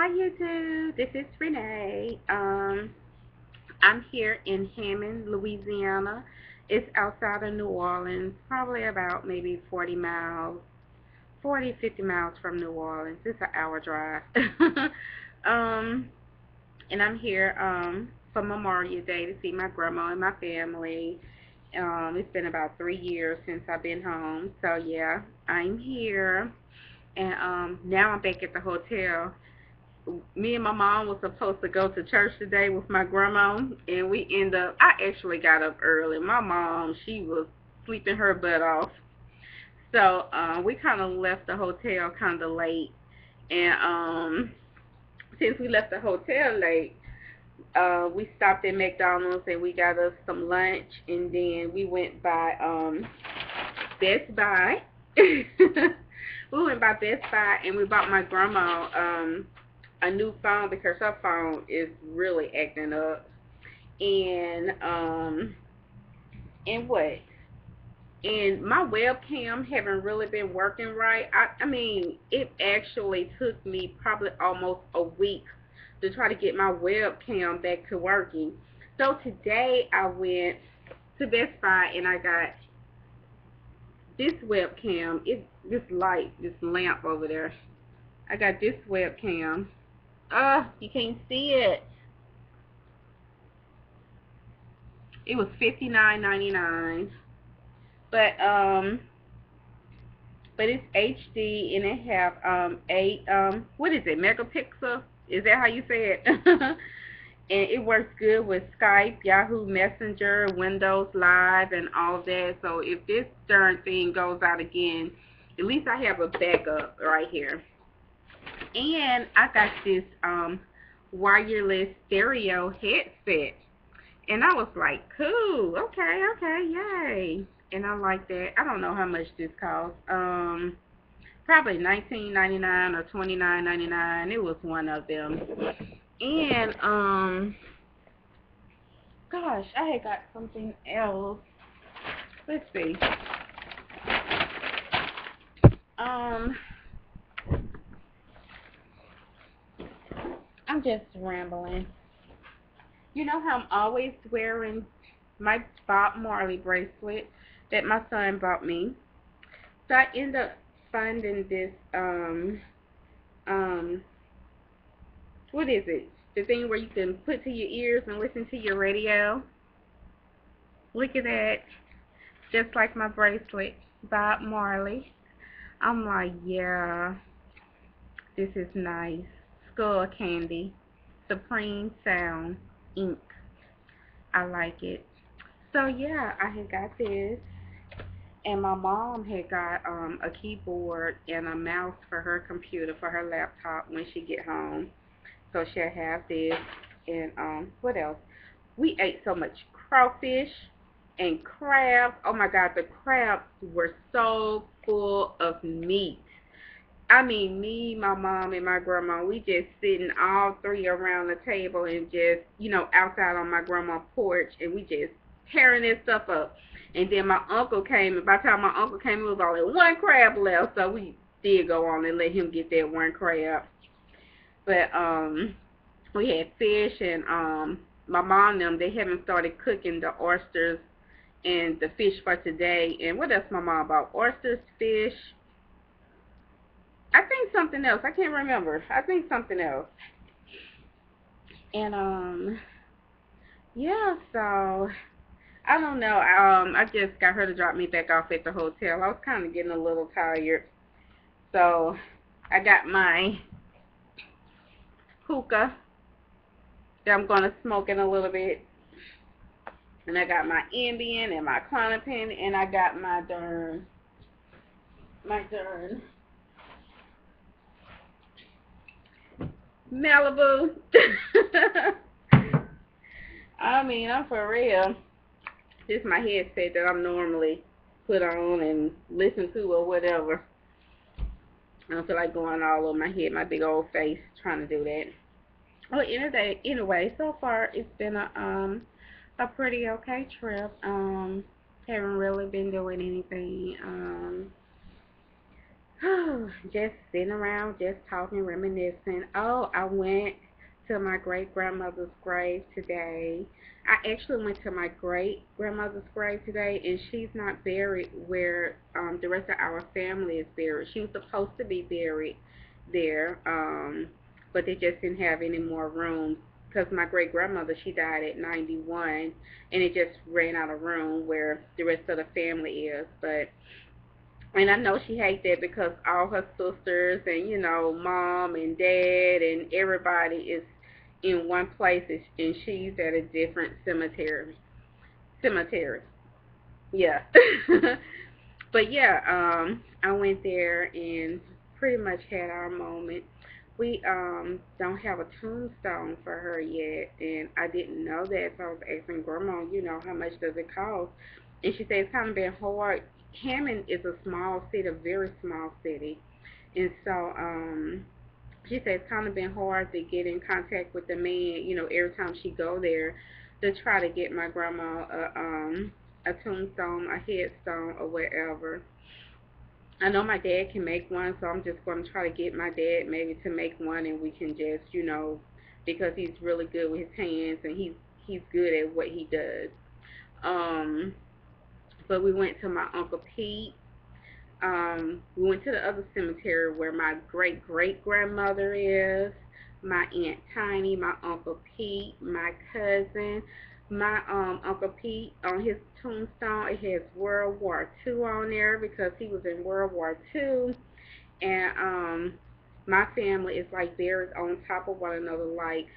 YouTube? This is Renee. I'm here in Hammond, Louisiana. It's outside of New Orleans, probably about maybe 40 miles, 40, 50 miles from New Orleans. It's an hour drive. um, and I'm here for Memorial Day to see my grandma and my family. It's been about 3 years since I've been home, so yeah, I'm here. And now I'm back at the hotel. Me and my mom was supposed to go to church today with my grandma, and I actually got up early. My mom, she was sleeping her butt off. So we kind of left the hotel kind of late. And since we left the hotel late, we stopped at McDonald's and we got us some lunch, and then we went by Best Buy. We went by Best Buy and we bought my grandma a new phone because her phone is really acting up. And and what? And my webcam haven't really been working right. I mean, it actually took me probably almost a week to try to get my webcam back to working. So today I went to Best Buy and I got this webcam. It's this light, this lamp over there. I got this webcam. You can't see it. It was $59.99. But it's HD and it have eight what is it, megapixel? Is that how you say it? And it works good with Skype, Yahoo Messenger, Windows Live, and all that. So if this darn thing goes out again, at least I have a backup right here. And I got this wireless stereo headset. And I was like, cool, okay, yay. And I like that. I don't know how much this cost. Probably $19.99 or $29.99. It was one of them. And gosh, I had got something else. Let's see. I'm just rambling. You know how I'm always wearing my Bob Marley bracelet that my son bought me. So I end up finding this um what is it? The thing where you can put to your ears and listen to your radio. Look at that. Just like my bracelet. Bob Marley. I'm like, yeah, this is nice. Skull Candy. Supreme Sound Ink. I like it. So yeah, I had got this. And my mom had got a keyboard and a mouse for her computer, for her laptop when she get home. So she'll have this. And what else? We ate so much crawfish and crabs. Oh my God, the crabs were so full of meat. I mean, me, my mom, and my grandma, we just sitting all three around the table and just, outside on my grandma's porch, and we just tearing this stuff up. And then my uncle came, and by the time my uncle came, it was only one crab left, so we did go on and let him get that one crab. But we had fish, and my mom and them, they haven't started cooking the oysters and the fish for today. And what else my mom bought? Oysters, fish, I think something else. I can't remember. I think something else. And yeah, so I don't know. I just got her to drop me back off at the hotel. I was kind of getting a little tired. So I got my hookah that I'm going to smoke in a little bit. And I got my Ambien and my Klonopin, and I got my darn Malibu. I mean, I'm for real. This is my headset that I'm normally put on and listen to or whatever. I don't feel like going all over my head, my big old face, trying to do that. Well, anyway, so far it's been a pretty okay trip. Haven't really been doing anything. Just sitting around, just talking, reminiscing. Oh, I went to my great grandmother's grave today. I actually went to my great grandmother's grave today, and she's not buried where the rest of our family is buried. She was supposed to be buried there, but they just didn't have any more room because my great grandmother, she died at 91, and it just ran out of room where the rest of the family is. But and I know she hates that because all her sisters and mom and dad and everybody is in one place, and she's at a different cemetery. Cemetery, yeah. But yeah, I went there and pretty much had our moment. We don't have a tombstone for her yet, and I didn't know that, so I was asking Grandma, how much does it cost? And she said it's kind of been hard. Hammond is a small city, a very small city, and so she said it's kind of been hard to get in contact with the man. Every time she go there to try to get my grandma a tombstone, a headstone, or whatever. I know my dad can make one, so I'm just going to try to get my dad maybe to make one, and we can just, because he's really good with his hands and he's good at what he does. Um, but we went to my Uncle Pete. We went to the other cemetery where my great great grandmother is, my Aunt Tiny, my Uncle Pete, my cousin. My Uncle Pete, on his tombstone, it has World War II on there because he was in World War II. And my family is like buried on top of one another. Like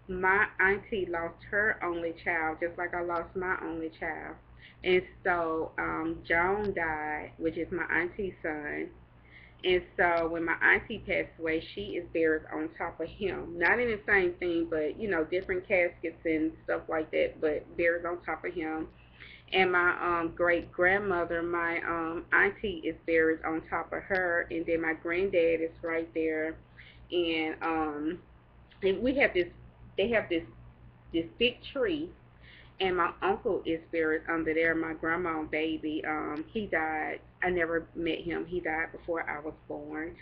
my auntie lost her only child, just like I lost my only child. And so Joan died, which is my auntie's son. And so when my auntie passed away, she is buried on top of him. Not in the same thing, but different caskets and stuff like that, but buried on top of him. And my great grandmother, my auntie, is buried on top of her, and then my granddad is right there. And we have this. They have this big tree, and my uncle is buried under there. My grandma baby, he died. I never met him. He died before I was born,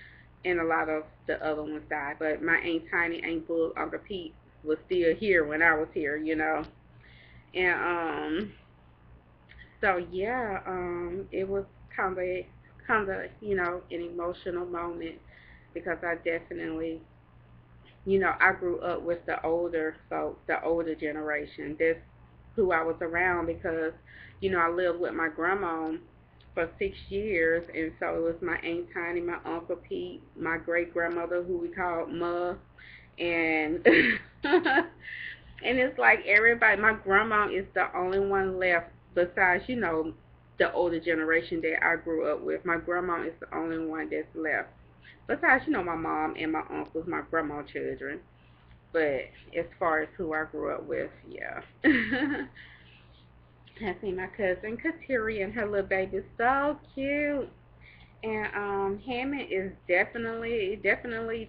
and a lot of the other ones died. But my Aunt Tiny, Aunt Bull, Uncle Pete was still here when I was here. And so yeah, it was kind of an emotional moment because I definitely I grew up with the older folks, the older generation. That's who I was around because I lived with my grandma for 6 years, and so it was my Aunt Tiny, my Uncle Pete, my great grandmother who we called Ma, and and it's like everybody. My grandma is the only one left besides the older generation that I grew up with. My grandma is the only one that's left. Besides, my mom and my uncles, my grandma children. But as far as who I grew up with, yeah. I see my cousin Kateri and her little baby, so cute. And Hammond is definitely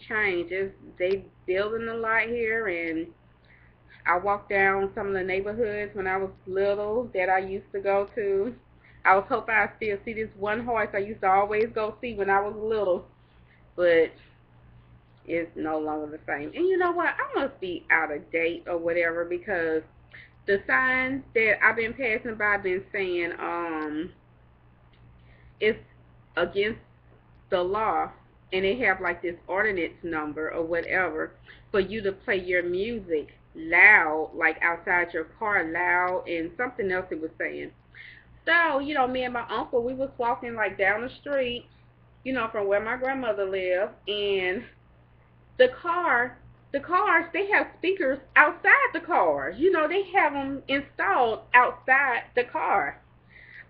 changed. They building a lot here, and I walked down some of the neighborhoods when I was little that I used to go to. I was hoping I'd still see this one horse I used to always go see when I was little, but it's no longer the same. And you know what? I must be out of date or whatever because the signs that I've been passing by been saying it's against the law, and they have like this ordinance number or whatever for you to play your music loud, like outside your car loud, and something else it was saying. So, me and my uncle, we was walking like down the street, from where my grandmother lived, and the car, the cars, they have speakers outside the cars. They have them installed outside the car.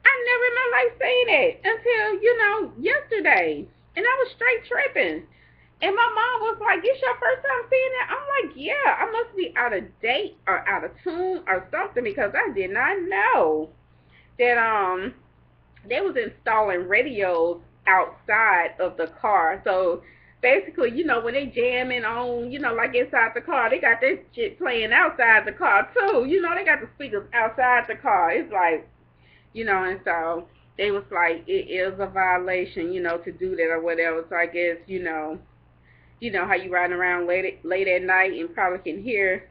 I never in my life seen it until, yesterday. And I was straight tripping. And my mom was like, "This your first time seeing that?" I'm like, "Yeah, I must be out of date or out of tune or something because I did not know that they was installing radios outside of the car." So basically, when they jamming on, like inside the car, they got this shit playing outside the car too. They got the speakers outside the car. It's like, and so they was like, it is a violation, to do that or whatever. So I guess, how you riding around late at night and probably can hear.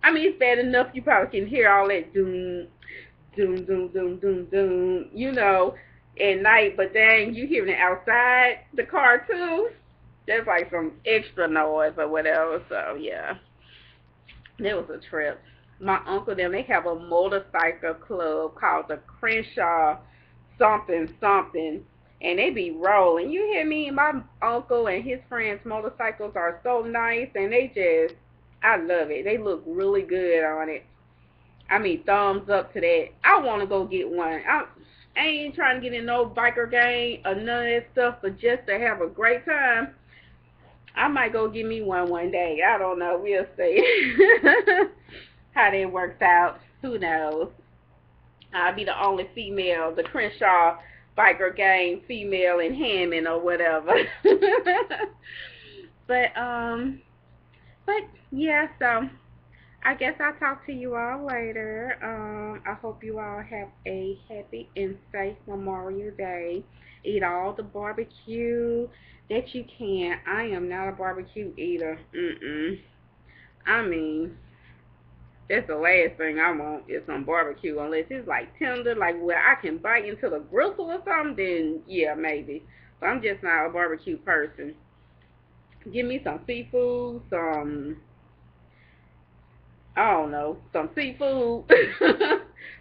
I mean, it's bad enough you probably can hear all that doom, doom, doom, doom, doom, doom, at night, but then you hearing it outside the car too. That's like some extra noise or whatever. So yeah, that was a trip. My uncle them, they have a motorcycle club called the Crenshaw something something, and they be rolling. You hear me? My uncle and his friends' motorcycles are so nice, and I love it. They look really good on it. I mean, thumbs up to that. I want to go get one. I ain't trying to get in no biker gang or none of that stuff, but just to have a great time. I might go get me one day. I don't know. We'll see how that works out. Who knows? I'll be the only female, the Crenshaw biker gang female in Hammond or whatever. but but yeah. So I guess I'll talk to you all later. I hope you all have a happy and safe Memorial Day. Eat all the barbecue that you can. I am not a barbecue eater. I mean, that's the last thing I want is some barbecue, unless it's like tender, like where I can bite into the gristle or something, then yeah, maybe. But I'm just not a barbecue person. Give me some seafood, I don't know, some seafood.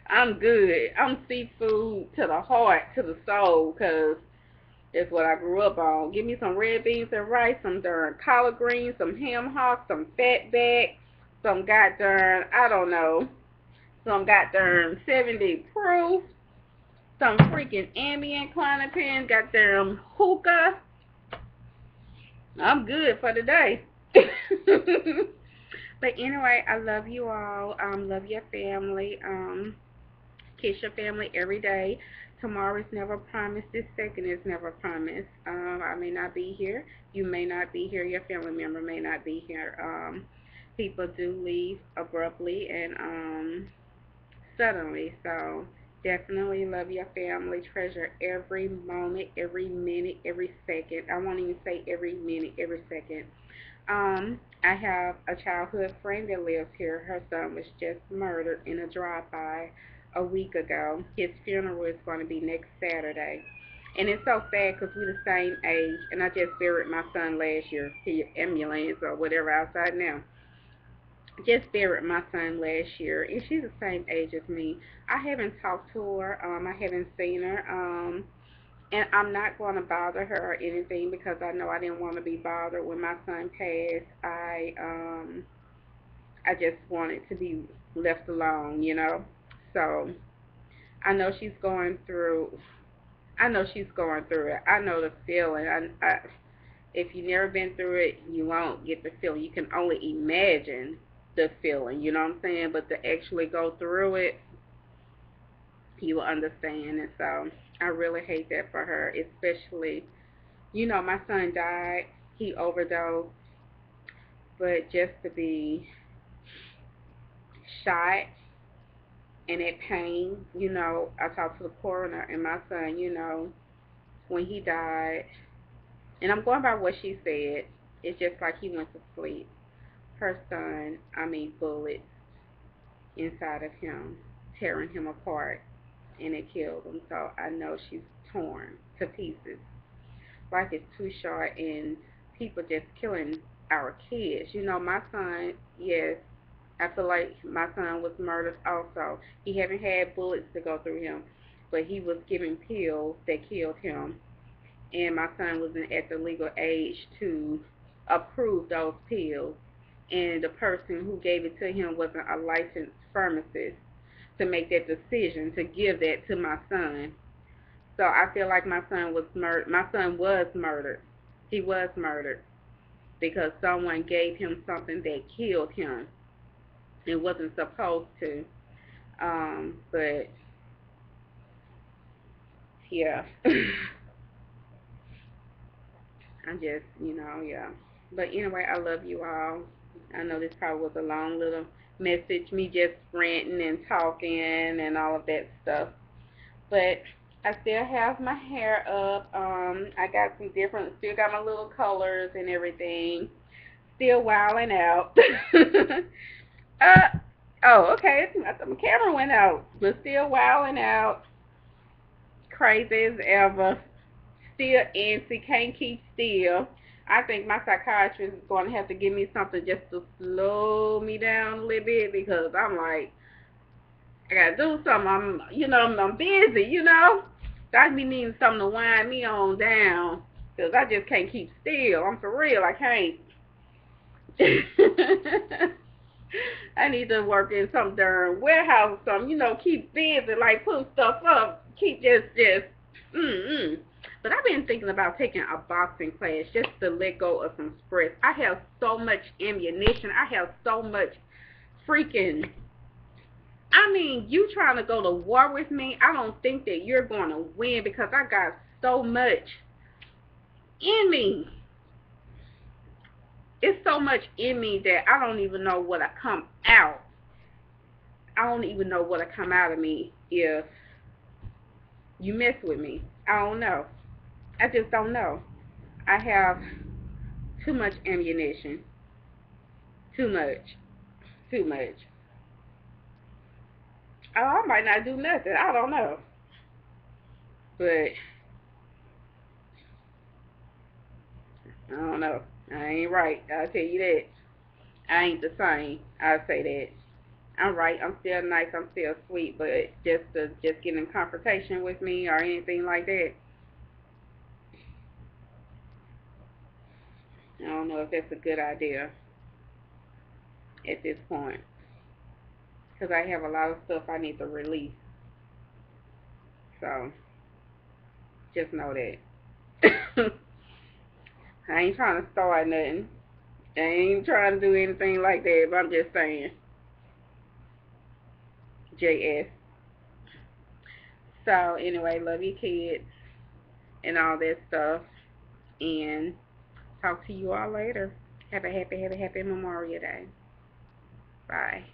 I'm good. I'm seafood to the heart, to the soul, 'cause that's what I grew up on. Give me some red beans and rice, some darn collard greens, some ham hocks, some fatback, some goddamn, I don't know, some goddamn 70 proof, some freaking ambient Klonopin, goddamn hookah. I'm good for the day. But anyway, I love you all. Love your family. Kiss your family every day. Tomorrow is never promised. This second is never promised. I may not be here. You may not be here. Your family member may not be here. People do leave abruptly and suddenly. So definitely love your family. Treasure every moment, every minute, every second. I won't even say every minute, every second. I have a childhood friend that lives here. Her son was just murdered in a drive-by a week ago. His funeral is going to be next Saturday. And it's so sad because we're the same age. And I just buried my son last year. He ambulance or whatever outside now. Just buried my son last year. And she's the same age as me. I haven't talked to her. I haven't seen her. And I'm not going to bother her or anything because I know I didn't want to be bothered when my son passed. I just wanted to be left alone. So I know she's going through. I know she's going through it. I know the feeling. If you've never been through it, you won't get the feeling. You can only imagine the feeling. You know what I'm saying? But to actually go through it, you will understand. And so I really hate that for her, especially, my son died. He overdosed, but just to be shot and that pain, I talked to the coroner and my son, when he died, and I'm going by what she said, it's just like he went to sleep. Her son, I mean, bullets inside of him, tearing him apart, and it killed him. So I know she's torn to pieces. Life is too short, and people just killing our kids. My son, yes, I feel like my son was murdered also. He haven't had bullets to go through him, but he was given pills that killed him, and my son wasn't at the legal age to approve those pills, and the person who gave it to him wasn't a licensed pharmacist to make that decision to give that to my son. So I feel like my son was murdered. My son was murdered. He was murdered because someone gave him something that killed him. It wasn't supposed to. But yeah. I just, yeah. But anyway, I love you all. I know this probably was a long little message, me just ranting and talking and all of that stuff. But I still have my hair up. I got some different, still got my little colors and everything. Still wilding out. uh, oh, okay. My camera went out, but still wilding out. Crazy as ever. Still antsy, can't keep still. I think my psychiatrist is going to have to give me something just to slow me down a little bit because I'm like, I gotta do something. I'm busy, So I be needing something to wind me on down because I just can't keep still. I'm for real, I can't. I need to work in some darn warehouse or something, keep busy, like put stuff up, keep mm. But I've been thinking about taking a boxing class just to let go of some stress. I have so much ammunition. I have so much freaking. I mean, you trying to go to war with me? I don't think that you're going to win because I got so much in me. It's so much in me that I don't even know what I come out. I don't even know what I come out of me if you mess with me. I don't know. I just don't know. I have too much ammunition. Too much. Too much. Oh, I might not do nothing. I don't know. But I don't know. I ain't right. I'll tell you that. I ain't the same. I'll say that. I'm right. I'm still nice. I'm still sweet. But just get in confrontation with me or anything like that, I don't know if that's a good idea at this point. Because I have a lot of stuff I need to release. So just know that. I ain't trying to start nothing. I ain't trying to do anything like that, but I'm just saying. JS. So anyway, love your kids and all that stuff. And talk to you all later. Have a happy Memorial Day. Bye.